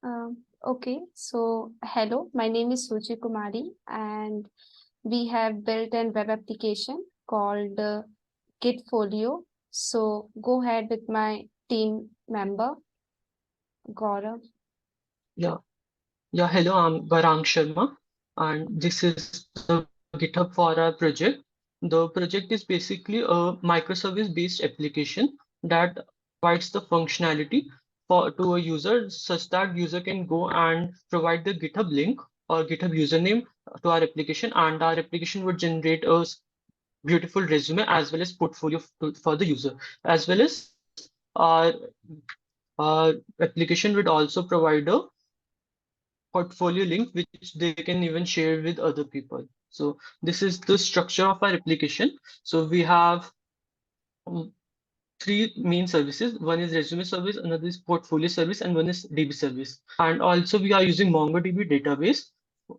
Okay, so hello, my name is Suchi Kumari, and we have built a web application called gitFolio. So go ahead with my team member, Gaurav. Yeah, yeah. Hello, I'm Garang Sharma, and this is the GitHub for our project. The project is basically a microservice-based application that provides the functionality for to a user, such that user can go and provide the GitHub link or GitHub username to our application, and our application would generate a beautiful resume as well as portfolio for the user, as well as our application would also provide a portfolio link which they can even share with other people. So this is the structure of our application. So we have um, three main services. One is resume service, another is portfolio service, and one is DB service. And also we are using MongoDB database,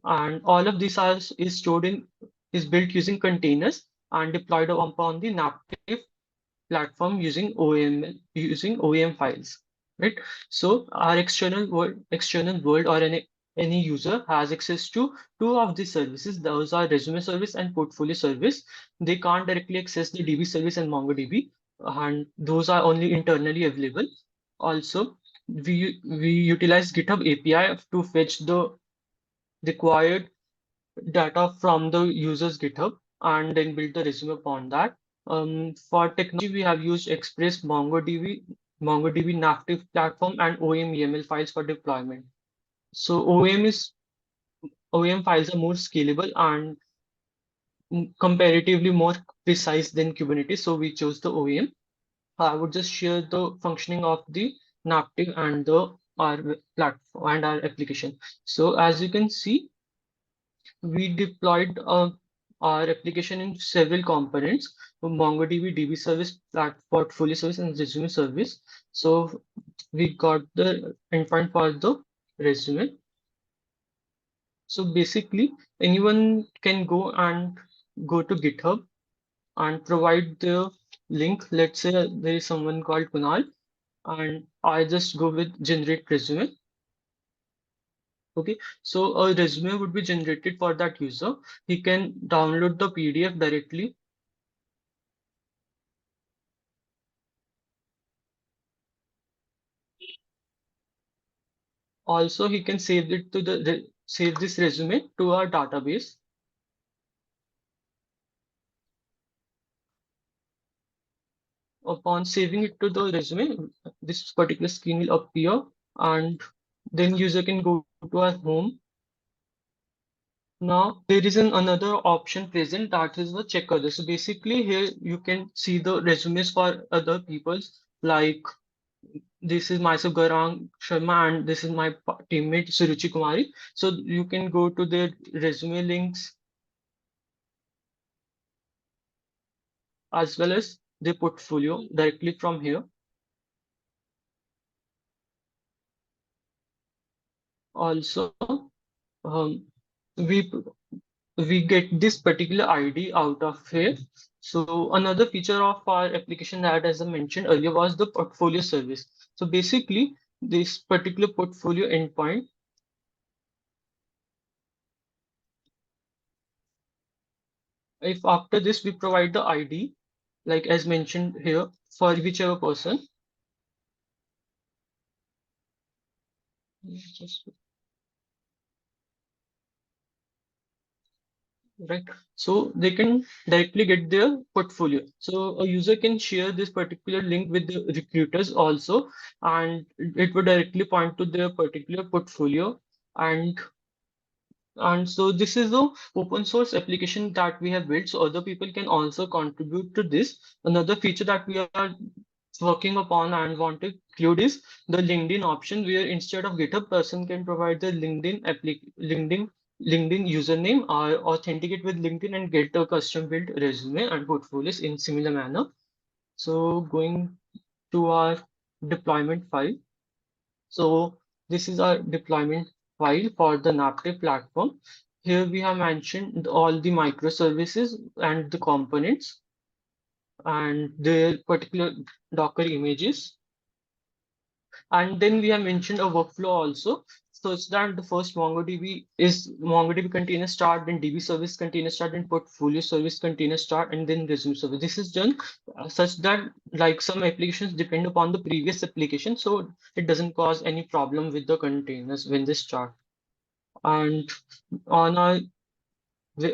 and all of this is stored in is built using containers and deployed upon the Napptive platform using OAM files, right? So our external world or any user has access to two of these services. Those are resume service and portfolio service. They can't directly access the DB service and MongoDB, and those are only internally available. Also, we utilize GitHub API to fetch the required data from the user's GitHub and then build the resume upon that. For technology, we have used Express, MongoDB Napptive platform, and OAM YAML files for deployment. So OAM files are more scalable and comparatively more precise than Kubernetes, so we chose the OAM. I would just share the functioning of the Napptive and the our platform and our application. So as you can see, we deployed our application in several components: MongoDB, DB service, portfolio service, and resume service. So we got the endpoint for the resume. So basically, anyone can go to GitHub and provide the link. Let's say there is someone called Kunal, and I just go with generate resume. Okay, so a resume would be generated for that user. He can download the PDF directly. Also, he can save it to save this resume to our database. Upon saving it to the resume, this particular screen will appear, and then user can go to our home. Now there is another option present, that is the check others. So basically here you can see the resumes for other people's, like this is myself Garang Sharma and this is my teammate Suruchi Kumari. So you can go to their resume links as well as their portfolio directly from here. Also, um, we we get this particular ID out of here. So another feature of our application that, as I mentioned earlier, was the portfolio service. So basically, this particular portfolio endpoint, if after this we provide the ID, like as mentioned here, for whichever person, just right, so they can directly get their portfolio. So a user can share this particular link with the recruiters also, and it would directly point to their particular portfolio. And so this is the open source application that we have built, so other people can also contribute to this. Another feature that we are working upon and want to include is the LinkedIn option, where instead of GitHub, person can provide the LinkedIn username or authenticate with LinkedIn and get a custom built resume and portfolios in similar manner. So going to our deployment file. So this is our deployment file for the Napptive platform. Here we have mentioned all the microservices and the components and their particular Docker images. And then we have mentioned a workflow also. So it's that the first MongoDB is MongoDB container start, then DB service container start, then portfolio service container start, and then resume service. This is done such that like some applications depend upon the previous application, so it doesn't cause any problem with the containers when they start. And on our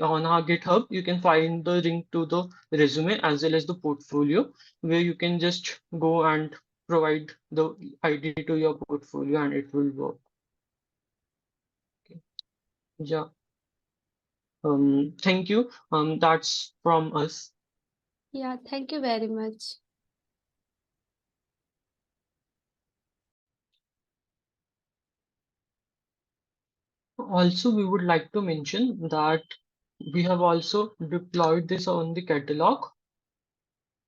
on our GitHub, you can find the link to the resume as well as the portfolio, where you can just go and provide the ID to your portfolio and it will work. Okay. Yeah. Thank you. That's from us. Yeah, thank you very much. Also, we would like to mention that we have also deployed this on the catalog.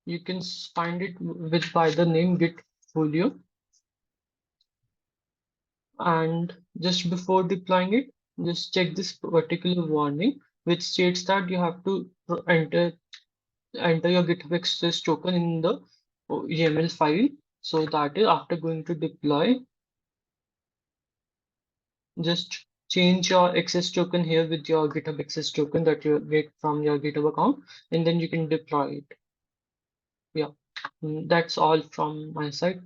You can find it with by the name gitfolio. And just before deploying it, just check this particular warning, which states that you have to enter your GitHub access token in the YAML file. So that is after going to deploy, just change your access token here with your GitHub access token that you get from your GitHub account, and then you can deploy it. Yeah, that's all from my side.